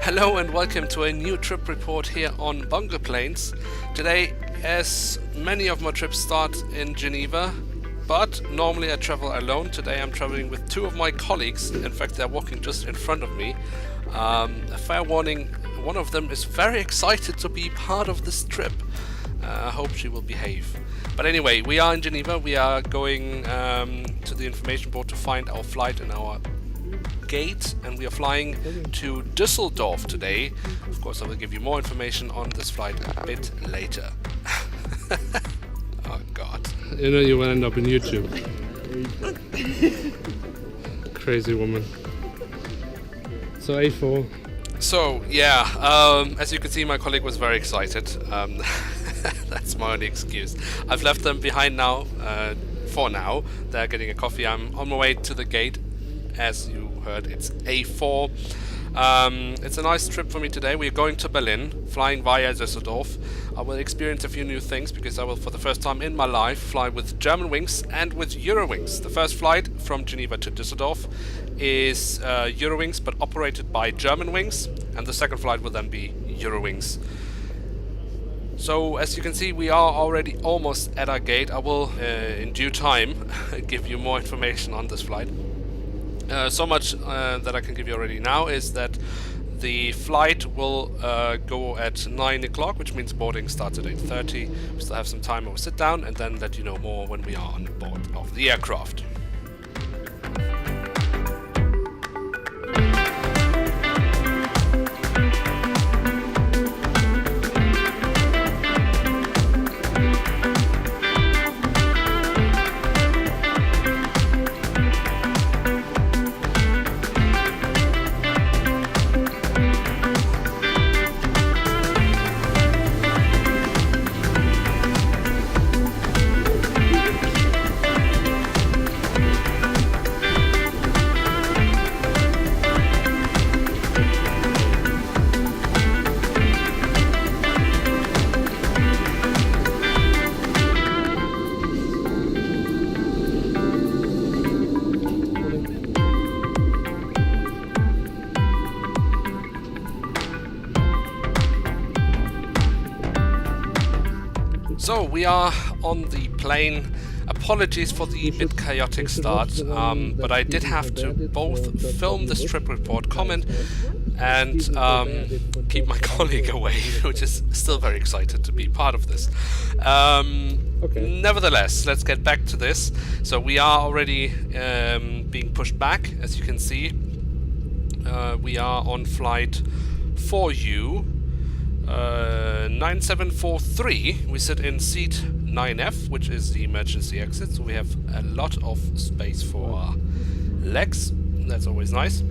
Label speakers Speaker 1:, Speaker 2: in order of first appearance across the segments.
Speaker 1: Hello and welcome to a new trip report here on Bongoplanes. Today, as many of my trips start in Geneva, but normally I travel alone. Today I'm traveling with two of my colleagues. In fact, they're walking just in front of me. A fair warning, one of them is very excited to be part of this trip. I hope she will behave. But anyway, we are in Geneva. We are going to the information board to find our flight and our gate, and we are flying to Düsseldorf today. Of course, I will give you more information on this flight a bit later. Oh God.
Speaker 2: You know you will end up in YouTube. Crazy woman. So A4.
Speaker 1: So yeah, as you can see, my colleague was very excited. That's my only excuse. I've left them behind now, for now. They're getting a coffee. I'm on my way to the gate. As you heard, it's A4. It's a nice trip for me today. We're going to Berlin, flying via Düsseldorf. I will experience a few new things because I will, for the first time in my life, fly with Germanwings and with Eurowings. The first flight from Geneva to Düsseldorf is Eurowings, but operated by Germanwings, and the second flight will then be Eurowings. So, as you can see, we are already almost at our gate. I will, in due time, give you more information on this flight. So much that I can give you already now is that the flight will go at 9 o'clock, which means boarding starts at 8:30. We still have some time. I will sit down and then let you know more when we are on board of the aircraft. So we are on the plane. Apologies for the bit chaotic start, but I did have to both film this trip report, comment, and keep my colleague away, which is still very excited to be part of this. Nevertheless, let's get back to this. So we are already being pushed back, as you can see. We are on flight 4U. 9743. We sit in seat 9F, which is the emergency exit, so we have a lot of space for our legs. That's always nice.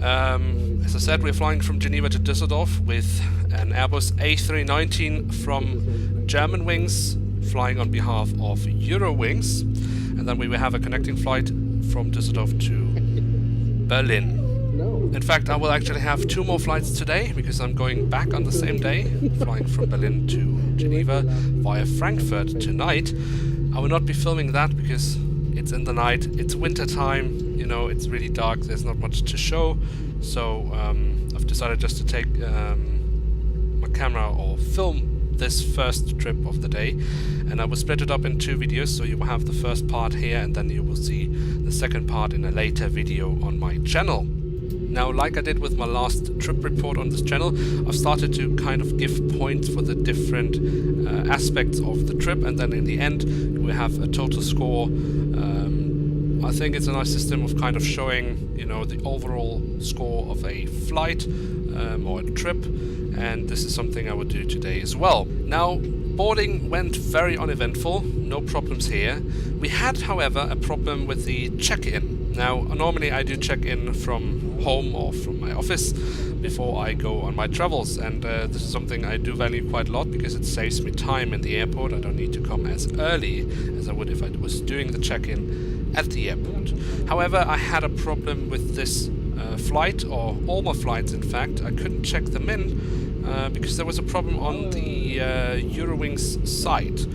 Speaker 1: As I said, we're flying from Geneva to Düsseldorf with an Airbus A319 from Germanwings, flying on behalf of Eurowings, and then we will have a connecting flight from Düsseldorf to Berlin. In fact, I will actually have two more flights today because I'm going back on the same day, flying from Berlin to Geneva via Frankfurt tonight. I will not be filming that because it's in the night, it's winter time, you know, it's really dark, there's not much to show. So I've decided just to take my camera or film this first trip of the day, and I will split it up in two videos, so you will have the first part here and then you will see the second part in a later video on my channel. Now, like I did with my last trip report on this channel, I've started to kind of give points for the different aspects of the trip, and then in the end we have a total score. I think it's a nice system of kind of showing, you know, the overall score of a flight or a trip, and this is something I will do today as well. Now, boarding went very uneventful, no problems here. We had, however, a problem with the check-in. Now, normally I do check-in from home or from my office before I go on my travels, and this is something I do value quite a lot because it saves me time in the airport. I don't need to come as early as I would if I was doing the check-in at the airport. However, I had a problem with this flight, or all my flights in fact. I couldn't check them in because there was a problem on the Eurowings site.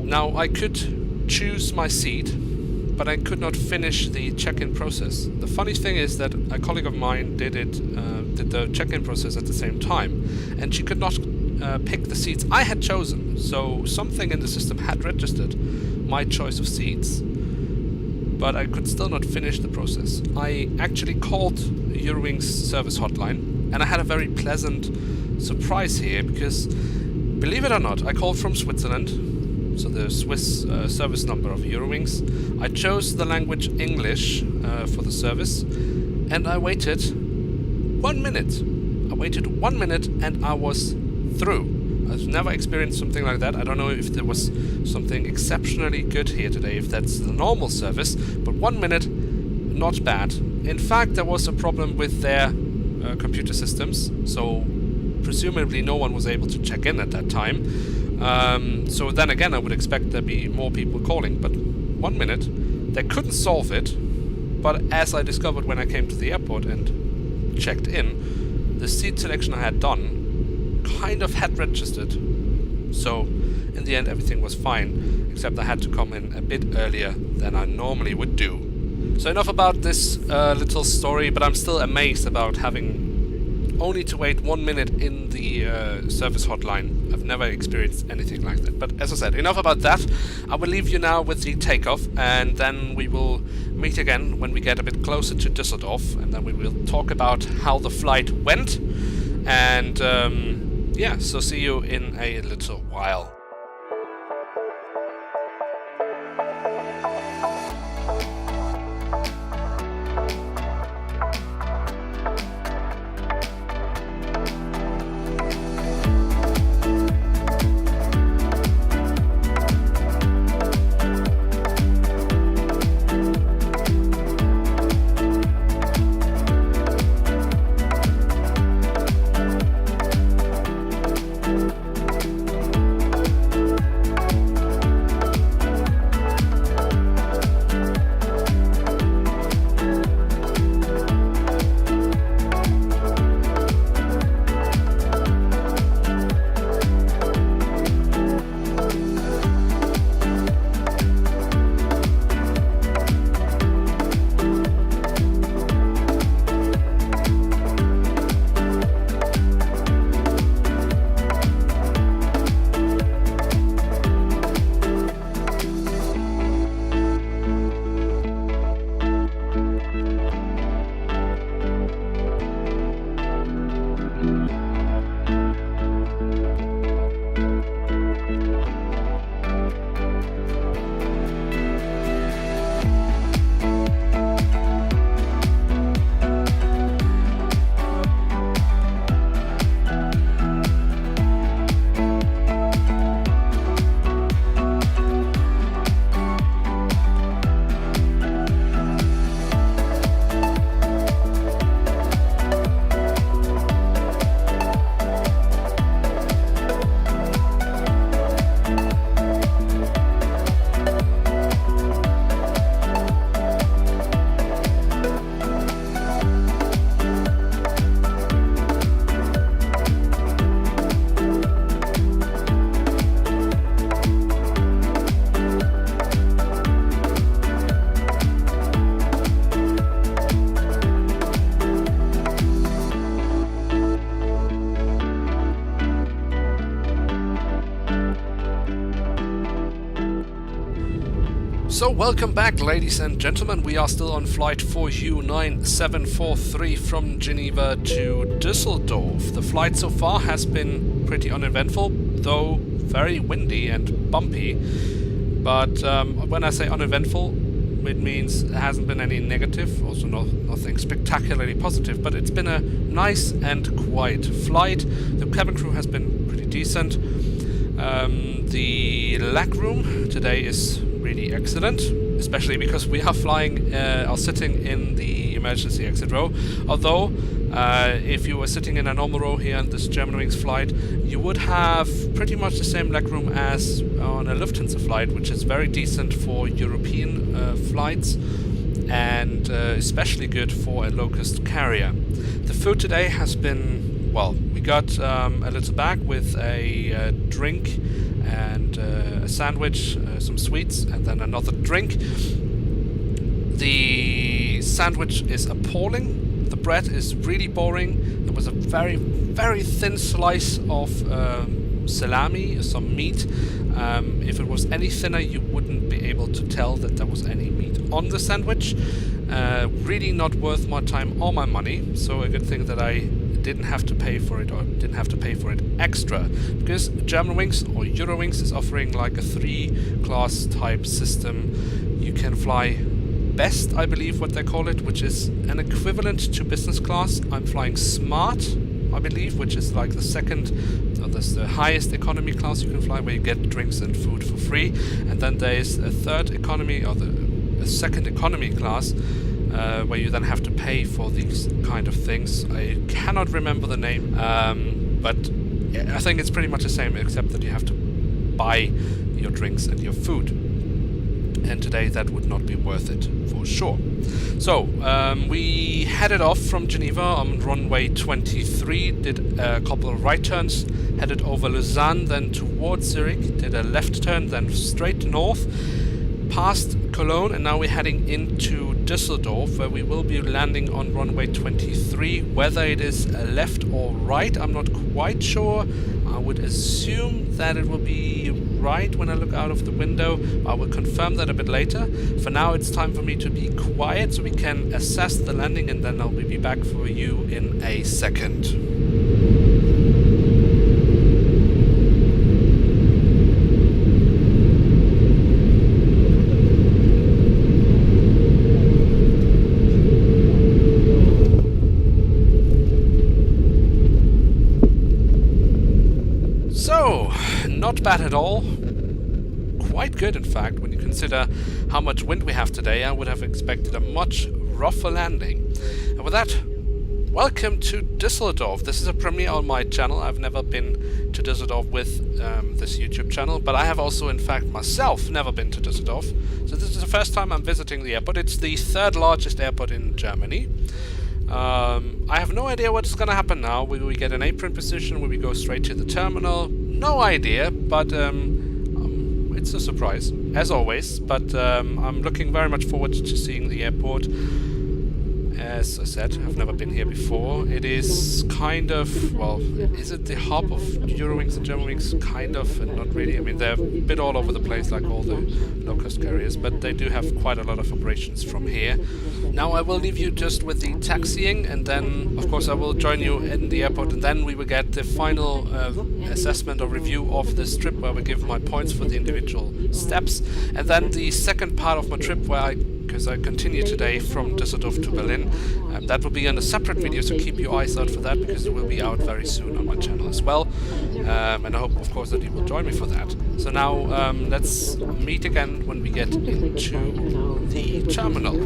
Speaker 1: Now, I could choose my seat, but I could not finish the check-in process. The funny thing is that a colleague of mine did the check-in process at the same time, and she could not pick the seats I had chosen, so something in the system had registered my choice of seats, but I could still not finish the process. I actually called Eurowings service hotline, and I had a very pleasant surprise here, because believe it or not, I called from Switzerland, so the Swiss service number of Eurowings. I chose the language English for the service, and I waited 1 minute. I waited 1 minute and I was through. I've never experienced something like that. I don't know if there was something exceptionally good here today, if that's the normal service, but 1 minute, not bad. In fact, there was a problem with their computer systems, so presumably no one was able to check in at that time. So then again, I would expect there be more people calling, but 1 minute, they couldn't solve it. But as I discovered when I came to the airport and checked in, the seat selection I had done kind of had registered. So in the end everything was fine, except I had to come in a bit earlier than I normally would do. So enough about this little story, but I'm still amazed about having only to wait 1 minute in the service hotline. I've never experienced anything like that. But as I said, enough about that. I will leave you now with the takeoff, and then we will meet again when we get a bit closer to Düsseldorf, and then we will talk about how the flight went. And yeah, so see you in a little while. So welcome back, ladies and gentlemen. We are still on flight 4U9743 from Geneva to Düsseldorf. The flight so far has been pretty uneventful, though very windy and bumpy. But when I say uneventful, it means there hasn't been any negative, also nothing spectacularly positive, but it's been a nice and quiet flight. The cabin crew has been pretty decent. The leg room today is really excellent, especially because we are sitting in the emergency exit row. Although, if you were sitting in a normal row here on this Germanwings flight, you would have pretty much the same leg room as on a Lufthansa flight, which is very decent for European flights, and especially good for a low-cost carrier. The food today has been, well, we got a little bag with a drink and a sandwich, some sweets, and then another drink. The sandwich is appalling. The bread is really boring. There was a very, very thin slice of salami, some meat. If it was any thinner, you wouldn't be able to tell that there was any meat on the sandwich. Really not worth my time or my money. So a good thing that I didn't have to pay for it, or didn't have to pay for it extra, because Germanwings or Eurowings is offering like a 3-class type system. You can fly best, I believe what they call it, which is an equivalent to business class. I'm flying smart, I believe, which is like the second, or that's the highest economy class you can fly, where you get drinks and food for free. And then there is a third economy, or a second economy class, where you then have to pay for these kind of things. I cannot remember the name, but I think it's pretty much the same, except that you have to buy your drinks and your food. And today that would not be worth it, for sure. So, we headed off from Geneva on runway 23, did a couple of right turns, headed over Lausanne, then towards Zurich, did a left turn, then straight north, past Cologne, and now we're heading into Düsseldorf, where we will be landing on runway 23. Whether it is left or right, I'm not quite sure. I would assume that it will be right when I look out of the window. I will confirm that a bit later. For now, it's time for me to be quiet so we can assess the landing, and then I'll be back for you in a second. Not bad at all. Quite good, in fact, when you consider how much wind we have today. I would have expected a much rougher landing. And with that, welcome to Düsseldorf. This is a premiere on my channel. I've never been to Düsseldorf with this YouTube channel, but I have also, in fact, myself never been to Düsseldorf. So this is the first time I'm visiting the airport. It's the third largest airport in Germany. I have no idea what's going to happen now. Will we get an apron position? Will we go straight to the terminal? No idea, but it's a surprise, as always. But I'm looking very much forward to seeing the airport. As I said, I've never been here before. It is kind of, well, is it the hub of Eurowings and Germanwings? Kind of, and not really. I mean, they're a bit all over the place, like all the low-cost carriers, but they do have quite a lot of operations from here. Now I will leave you just with the taxiing, and then, of course, I will join you in the airport, and then we will get the final assessment or review of this trip, where we give my points for the individual steps, and then the second part of my trip, where because I continue today from Düsseldorf to Berlin. That will be in a separate video, so keep your eyes out for that, because it will be out very soon on my channel as well. And I hope, of course, that you will join me for that. So now let's meet again when we get into the terminal.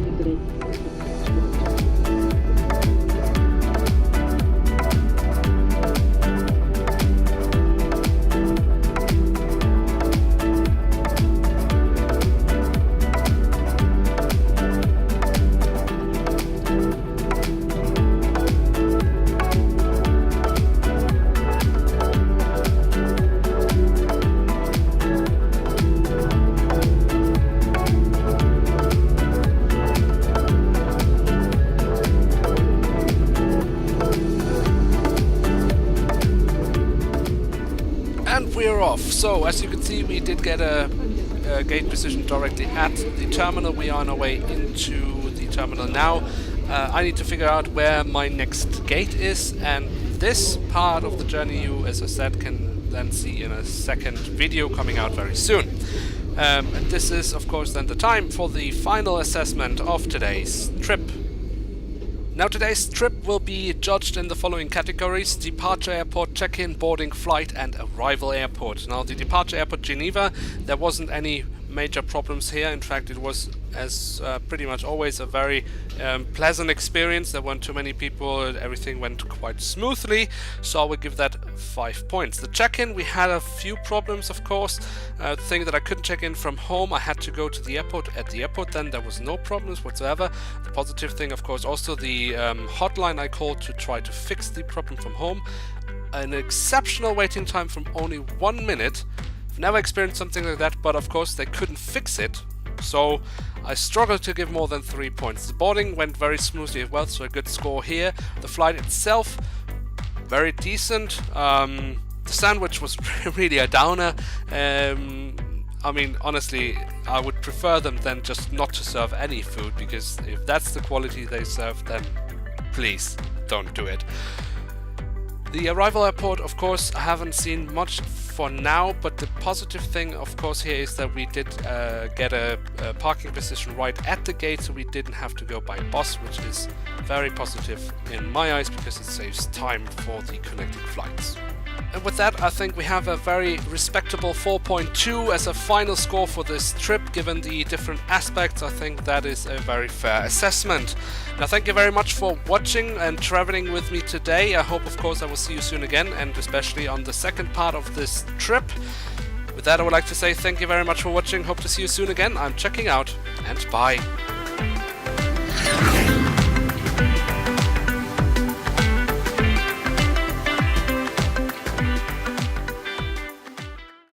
Speaker 1: We're off. So as you can see, we did get a gate position directly at the terminal. We are on our way into the terminal now. I need to figure out where my next gate is, and this part of the journey you, as I said, can then see in a second video coming out very soon. And this is, of course, then the time for the final assessment of today's trip. Now today's trip will be judged in the following categories: departure airport, check-in, boarding, flight, and arrival airport. Now the departure airport Geneva, there wasn't any major problems here. In fact, it was, as pretty much always, a very pleasant experience. There weren't too many people, everything went quite smoothly, so I would give that 5 points. The check-in, we had a few problems, of course. The thing that I couldn't check in from home, I had to go to the airport. At the airport then there was no problems whatsoever. The positive thing, of course, also the hotline I called to try to fix the problem from home. An exceptional waiting time from only 1 minute. Never experienced something like that, but of course they couldn't fix it So I struggled to give more than 3 points. The boarding went very smoothly as well, so a good score here. The flight itself, very decent. The sandwich was really a downer. I mean, honestly, I would prefer them than just not to serve any food, because if that's the quality they serve, then please don't do it. The arrival airport, of course, I haven't seen much for now, but the positive thing, of course, here is that we did get a parking position right at the gate, so we didn't have to go by bus, which is very positive in my eyes, because it saves time for the connecting flights. And with that, I think we have a very respectable 4.2 as a final score for this trip. Given the different aspects, I think that is a very fair assessment. Now, thank you very much for watching and traveling with me today. I hope, of course, I will see you soon again, and especially on the second part of this trip. With that, I would like to say thank you very much for watching. Hope to see you soon again. I'm checking out, and bye.